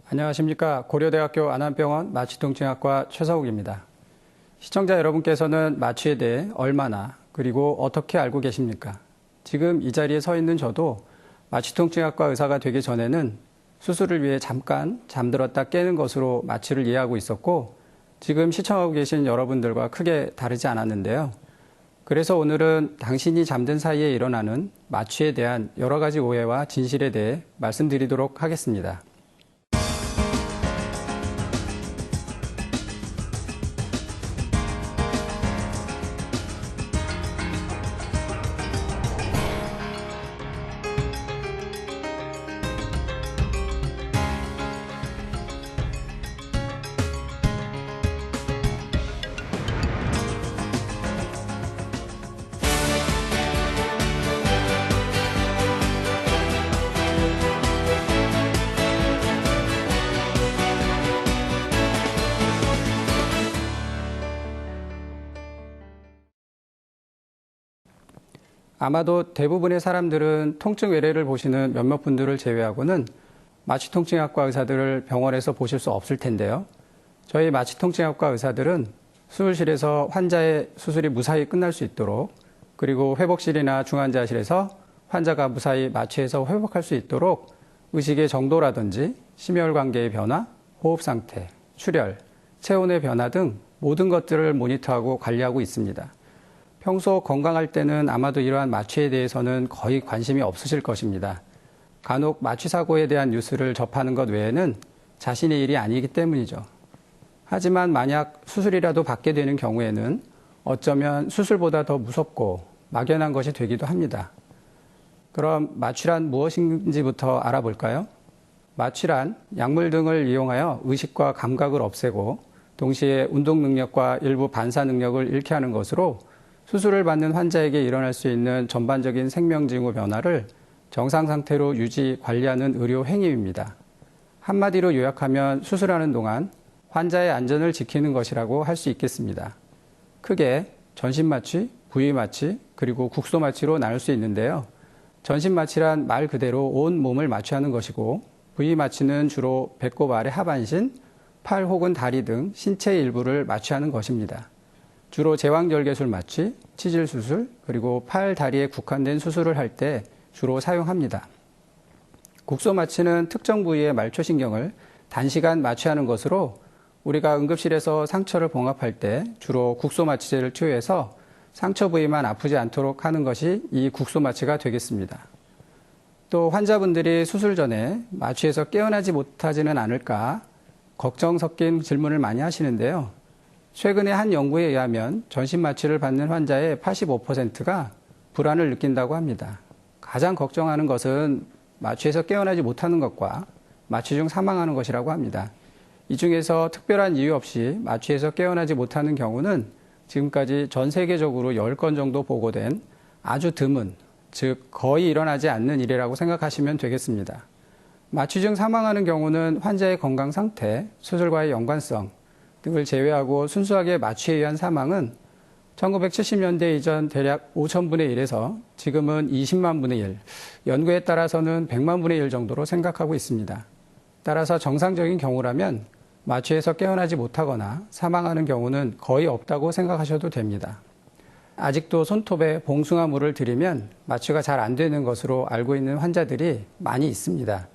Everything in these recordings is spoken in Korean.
안녕하십니까. 고려대학교 안암병원 마취통증학과 최서욱입니다. 시청자 여러분께서는 마취에 대해 얼마나 그리고 어떻게 알고 계십니까? 지금 이 자리에 서 있는 저도 마취통증학과 의사가 되기 전에는 수술을 위해 잠깐 잠들었다 깨는 것으로 마취를 이해하고 있었고, 지금 시청하고 계신 여러분들과 크게 다르지 않았는데요. 그래서 오늘은 당신이 잠든 사이에 일어나는 마취에 대한 여러 가지 오해와 진실에 대해 말씀드리도록 하겠습니다. 아마도 대부분의 사람들은 통증 외래를 보시는 몇몇 분들을 제외하고는 마취통증학과 의사들을 병원에서 보실 수 없을 텐데요. 저희 마취통증학과 의사들은 수술실에서 환자의 수술이 무사히 끝날 수 있도록, 그리고 회복실이나 중환자실에서 환자가 무사히 마취해서 회복할 수 있도록 의식의 정도라든지 심혈관계의 변화, 호흡 상태, 출혈, 체온의 변화 등 모든 것들을 모니터하고 관리하고 있습니다. 평소 건강할 때는 아마도 이러한 마취에 대해서는 거의 관심이 없으실 것입니다. 간혹 마취 사고에 대한 뉴스를 접하는 것 외에는 자신의 일이 아니기 때문이죠. 하지만 만약 수술이라도 받게 되는 경우에는 어쩌면 수술보다 더 무섭고 막연한 것이 되기도 합니다. 그럼 마취란 무엇인지부터 알아볼까요? 마취란 약물 등을 이용하여 의식과 감각을 없애고 동시에 운동 능력과 일부 반사 능력을 잃게 하는 것으로 수술을 받는 환자에게 일어날 수 있는 전반적인 생명징후 변화를 정상 상태로 유지, 관리하는 의료 행위입니다. 한마디로 요약하면 수술하는 동안 환자의 안전을 지키는 것이라고 할 수 있겠습니다. 크게 전신마취, 부위마취, 그리고 국소마취로 나눌 수 있는데요. 전신마취란 말 그대로 온 몸을 마취하는 것이고, 부위마취는 주로 배꼽 아래 하반신, 팔 혹은 다리 등 신체 일부를 마취하는 것입니다. 주로 제왕절개술 마취, 치질 수술, 그리고 팔, 다리에 국한된 수술을 할 때 주로 사용합니다. 국소 마취는 특정 부위의 말초신경을 단시간 마취하는 것으로 우리가 응급실에서 상처를 봉합할 때 주로 국소 마취제를 투여해서 상처 부위만 아프지 않도록 하는 것이 이 국소 마취가 되겠습니다. 또 환자분들이 수술 전에 마취에서 깨어나지 못하지는 않을까 걱정 섞인 질문을 많이 하시는데요. 최근에 한 연구에 의하면 전신 마취를 받는 환자의 85%가 불안을 느낀다고 합니다. 가장 걱정하는 것은 마취에서 깨어나지 못하는 것과 마취 중 사망하는 것이라고 합니다. 이 중에서 특별한 이유 없이 마취에서 깨어나지 못하는 경우는 지금까지 전 세계적으로 10건 정도 보고된 아주 드문, 즉 거의 일어나지 않는 일이라고 생각하시면 되겠습니다. 마취 중 사망하는 경우는 환자의 건강 상태, 수술과의 연관성 등을 제외하고 순수하게 마취에 의한 사망은 1970년대 이전 대략 5,000분의 1에서 지금은 20만 분의 1, 연구에 따라서는 100만 분의 1 정도로 생각하고 있습니다. 따라서 정상적인 경우라면 마취에서 깨어나지 못하거나 사망하는 경우는 거의 없다고 생각하셔도 됩니다. 아직도 손톱에 봉숭아물을 들이면 마취가 잘 안 되는 것으로 알고 있는 환자들이 많이 있습니다.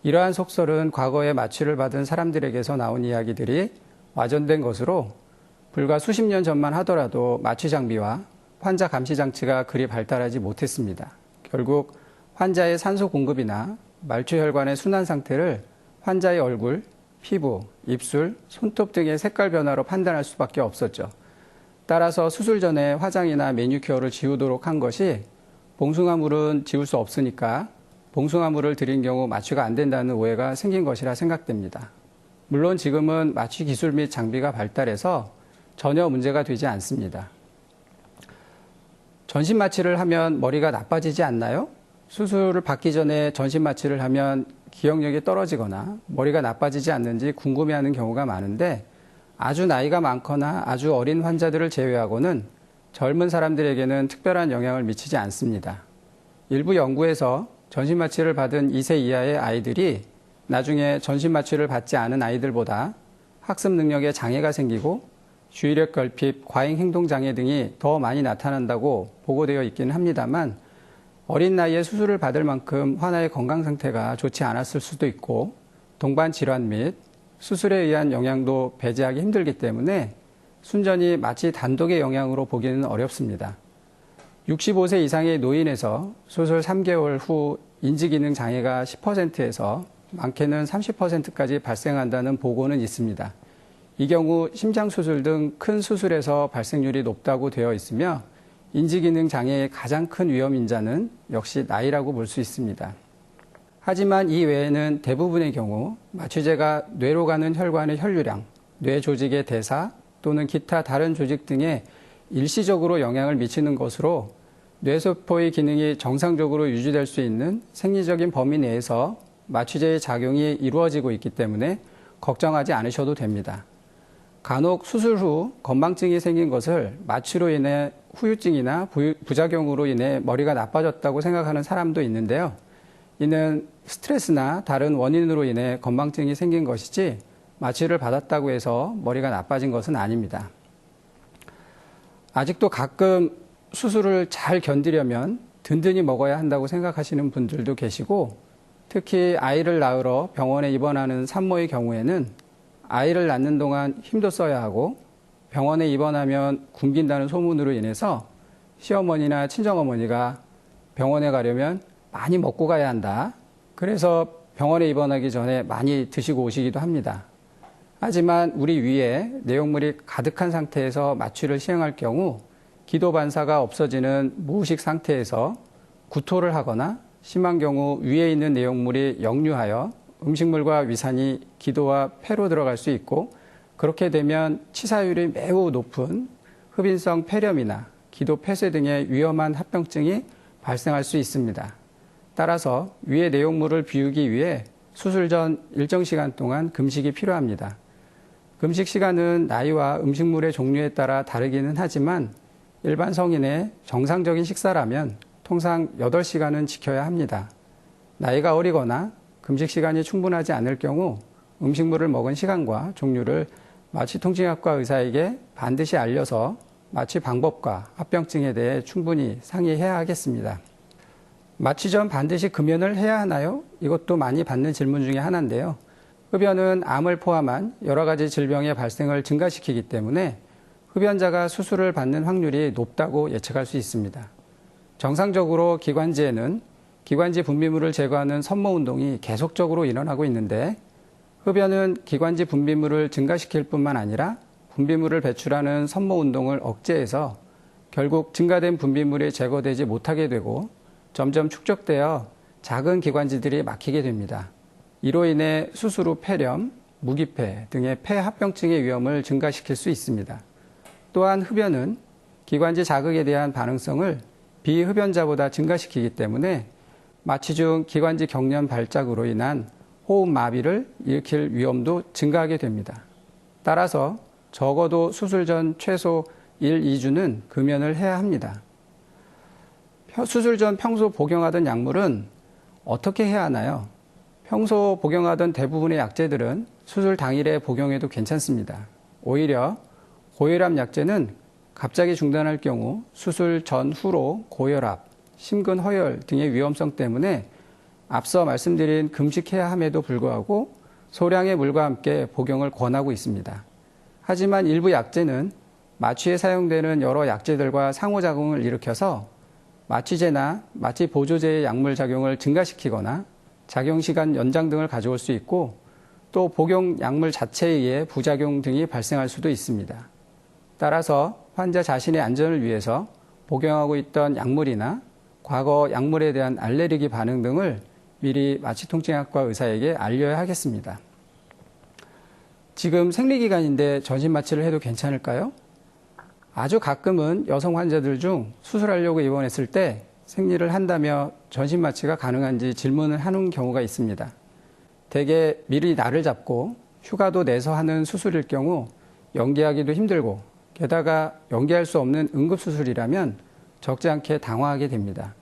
이러한 속설은 과거에 마취를 받은 사람들에게서 나온 이야기들이 와전된 것으로 불과 수십 년 전만 하더라도 마취 장비와 환자 감시 장치가 그리 발달하지 못했습니다. 결국 환자의 산소 공급이나 말초혈관의 순환 상태를 환자의 얼굴, 피부, 입술, 손톱 등의 색깔 변화로 판단할 수밖에 없었죠. 따라서 수술 전에 화장이나 매니큐어를 지우도록 한 것이 봉숭아물은 지울 수 없으니까 봉숭아물을 들인 경우 마취가 안 된다는 오해가 생긴 것이라 생각됩니다. 물론 지금은 마취 기술 및 장비가 발달해서 전혀 문제가 되지 않습니다. 전신 마취를 하면 머리가 나빠지지 않나요? 수술을 받기 전에 전신 마취를 하면 기억력이 떨어지거나 머리가 나빠지지 않는지 궁금해하는 경우가 많은데, 아주 나이가 많거나 아주 어린 환자들을 제외하고는 젊은 사람들에게는 특별한 영향을 미치지 않습니다. 일부 연구에서 전신 마취를 받은 2세 이하의 아이들이 나중에 전신 마취를 받지 않은 아이들보다 학습 능력에 장애가 생기고 주의력 결핍, 과잉 행동 장애 등이 더 많이 나타난다고 보고되어 있기는 합니다만 어린 나이에 수술을 받을 만큼 환아의 건강 상태가 좋지 않았을 수도 있고 동반 질환 및 수술에 의한 영향도 배제하기 힘들기 때문에 순전히 마취 단독의 영향으로 보기는 어렵습니다. 65세 이상의 노인에서 수술 3개월 후 인지기능 장애가 10%에서 많게는 30%까지 발생한다는 보고는 있습니다. 이 경우 심장수술 등 큰 수술에서 발생률이 높다고 되어 있으며 인지기능 장애의 가장 큰 위험 인자는 역시 나이라고 볼 수 있습니다. 하지만 이 외에는 대부분의 경우 마취제가 뇌로 가는 혈관의 혈류량, 뇌 조직의 대사 또는 기타 다른 조직 등에 일시적으로 영향을 미치는 것으로 뇌세포의 기능이 정상적으로 유지될 수 있는 생리적인 범위 내에서 마취제의 작용이 이루어지고 있기 때문에 걱정하지 않으셔도 됩니다. 간혹 수술 후 건망증이 생긴 것을 마취로 인해 후유증이나 부작용으로 인해 머리가 나빠졌다고 생각하는 사람도 있는데요. 이는 스트레스나 다른 원인으로 인해 건망증이 생긴 것이지 마취를 받았다고 해서 머리가 나빠진 것은 아닙니다. 아직도 가끔 수술을 잘 견디려면 든든히 먹어야 한다고 생각하시는 분들도 계시고 특히 아이를 낳으러 병원에 입원하는 산모의 경우에는 아이를 낳는 동안 힘도 써야 하고 병원에 입원하면 굶긴다는 소문으로 인해서 시어머니나 친정어머니가 병원에 가려면 많이 먹고 가야 한다. 그래서 병원에 입원하기 전에 많이 드시고 오시기도 합니다. 하지만 우리 위에 내용물이 가득한 상태에서 마취를 시행할 경우 기도 반사가 없어지는 무의식 상태에서 구토를 하거나 심한 경우 위에 있는 내용물이 역류하여 음식물과 위산이 기도와 폐로 들어갈 수 있고 그렇게 되면 치사율이 매우 높은 흡인성 폐렴이나 기도 폐쇄 등의 위험한 합병증이 발생할 수 있습니다. 따라서 위의 내용물을 비우기 위해 수술 전 일정 시간 동안 금식이 필요합니다. 금식 시간은 나이와 음식물의 종류에 따라 다르기는 하지만 일반 성인의 정상적인 식사라면 통상 8시간은 지켜야 합니다. 나이가 어리거나 금식 시간이 충분하지 않을 경우 음식물을 먹은 시간과 종류를 마취통증학과 의사에게 반드시 알려서 마취 방법과 합병증에 대해 충분히 상의해야 하겠습니다. 마취 전 반드시 금연을 해야 하나요? 이것도 많이 받는 질문 중에 하나인데요. 흡연은 암을 포함한 여러 가지 질병의 발생을 증가시키기 때문에 흡연자가 수술을 받는 확률이 높다고 예측할 수 있습니다. 정상적으로 기관지에는 기관지 분비물을 제거하는 선모 운동이 계속적으로 일어나고 있는데 흡연은 기관지 분비물을 증가시킬 뿐만 아니라 분비물을 배출하는 선모 운동을 억제해서 결국 증가된 분비물이 제거되지 못하게 되고 점점 축적되어 작은 기관지들이 막히게 됩니다. 이로 인해 수술 후 폐렴, 무기폐 등의 폐합병증의 위험을 증가시킬 수 있습니다. 또한 흡연은 기관지 자극에 대한 반응성을 비흡연자보다 증가시키기 때문에 마취 중 기관지 경련 발작으로 인한 호흡 마비를 일으킬 위험도 증가하게 됩니다. 따라서 적어도 수술 전 최소 1, 2주는 금연을 해야 합니다. 수술 전 평소 복용하던 약물은 어떻게 해야 하나요? 평소 복용하던 대부분의 약제들은 수술 당일에 복용해도 괜찮습니다. 오히려 고혈압 약제는 갑자기 중단할 경우 수술 전후로 고혈압, 심근허혈 등의 위험성 때문에 앞서 말씀드린 금식해야 함에도 불구하고 소량의 물과 함께 복용을 권하고 있습니다. 하지만 일부 약제는 마취에 사용되는 여러 약제들과 상호작용을 일으켜서 마취제나 마취 보조제의 약물 작용을 증가시키거나 작용시간 연장 등을 가져올 수 있고 또 복용 약물 자체에 의해 부작용 등이 발생할 수도 있습니다. 따라서 환자 자신의 안전을 위해서 복용하고 있던 약물이나 과거 약물에 대한 알레르기 반응 등을 미리 마취통증학과 의사에게 알려야 하겠습니다. 지금 생리기간인데 전신 마취를 해도 괜찮을까요? 아주 가끔은 여성 환자들 중 수술하려고 입원했을 때 생리를 한다며 전신 마취가 가능한지 질문을 하는 경우가 있습니다. 대개 미리 날을 잡고 휴가도 내서 하는 수술일 경우 연기하기도 힘들고 게다가 연기할 수 없는 응급수술이라면 적지 않게 당황하게 됩니다.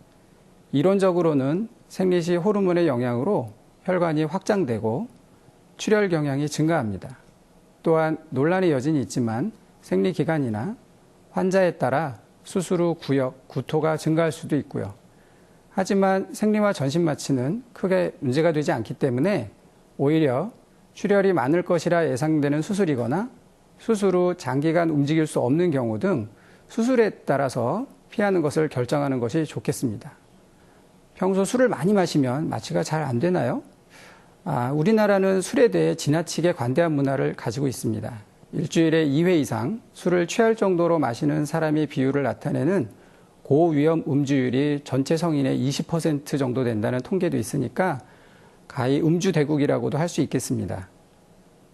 이론적으로는 생리 시 호르몬의 영향으로 혈관이 확장되고 출혈 경향이 증가합니다. 또한 논란의 여진이 있지만 생리기간이나 환자에 따라 수술 후 구역, 구토가 증가할 수도 있고요. 하지만 생리와 전신마취는 크게 문제가 되지 않기 때문에 오히려 출혈이 많을 것이라 예상되는 수술이거나 수술 후 장기간 움직일 수 없는 경우 등 수술에 따라서 피하는 것을 결정하는 것이 좋겠습니다. 평소 술을 많이 마시면 마취가 잘 안 되나요? 우리나라는 술에 대해 지나치게 관대한 문화를 가지고 있습니다. 일주일에 2회 이상 술을 취할 정도로 마시는 사람의 비율을 나타내는 고위험 음주율이 전체 성인의 20% 정도 된다는 통계도 있으니까 가히 음주대국이라고도 할 수 있겠습니다.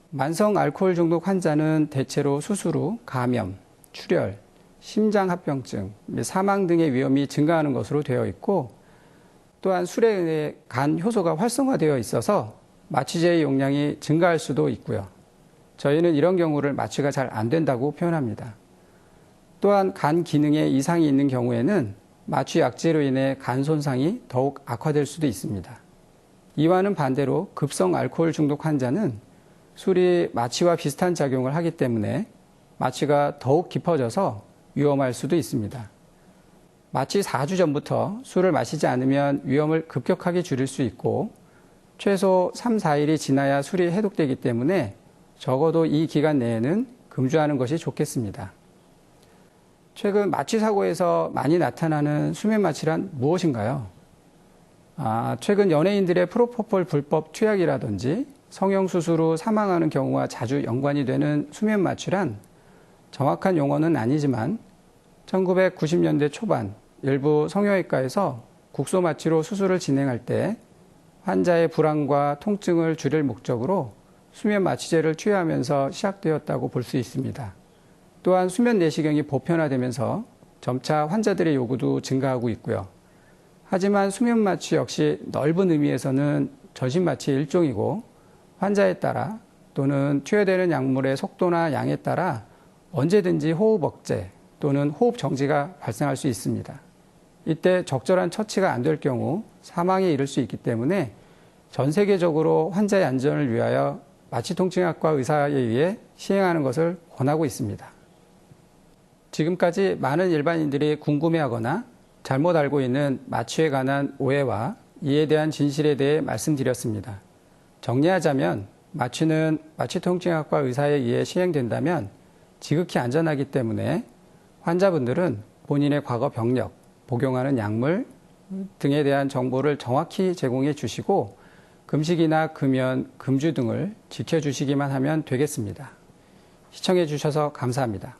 만성 알코올 중독 환자는 대체로 수술 후 감염, 출혈, 심장합병증, 사망 등의 위험이 증가하는 것으로 되어 있고 또한 술에 의해 간 효소가 활성화되어 있어서 마취제의 용량이 증가할 수도 있고요. 저희는 이런 경우를 마취가 잘 안 된다고 표현합니다. 또한 간 기능에 이상이 있는 경우에는 마취 약제로 인해 간 손상이 더욱 악화될 수도 있습니다. 이와는 반대로 급성 알코올 중독 환자는 술이 마취와 비슷한 작용을 하기 때문에 마취가 더욱 깊어져서 위험할 수도 있습니다. 마취 4주 전부터 술을 마시지 않으면 위험을 급격하게 줄일 수 있고 최소 3, 4일이 지나야 술이 해독되기 때문에 적어도 이 기간 내에는 금주하는 것이 좋겠습니다. 최근 마취 사고에서 많이 나타나는 수면 마취란 무엇인가요? 최근 연예인들의 프로포폴 불법 투약이라든지 성형수술 후 사망하는 경우와 자주 연관이 되는 수면 마취란 정확한 용어는 아니지만 1990년대 초반 일부 성형외과에서 국소 마취로 수술을 진행할 때 환자의 불안과 통증을 줄일 목적으로 수면 마취제를 투여하면서 시작되었다고 볼 수 있습니다. 또한 수면 내시경이 보편화되면서 점차 환자들의 요구도 증가하고 있고요. 하지만 수면 마취 역시 넓은 의미에서는 전신 마취의 일종이고 환자에 따라 또는 투여되는 약물의 속도나 양에 따라 언제든지 호흡 억제 또는 호흡 정지가 발생할 수 있습니다. 이때 적절한 처치가 안 될 경우 사망에 이를 수 있기 때문에 전 세계적으로 환자의 안전을 위하여 마취통증학과 의사에 의해 시행하는 것을 권하고 있습니다. 지금까지 많은 일반인들이 궁금해하거나 잘못 알고 있는 마취에 관한 오해와 이에 대한 진실에 대해 말씀드렸습니다. 정리하자면 마취는 마취통증학과 의사에 의해 시행된다면 지극히 안전하기 때문에 환자분들은 본인의 과거 병력, 복용하는 약물 등에 대한 정보를 정확히 제공해 주시고 금식이나 금연, 금주 등을 지켜주시기만 하면 되겠습니다. 시청해 주셔서 감사합니다.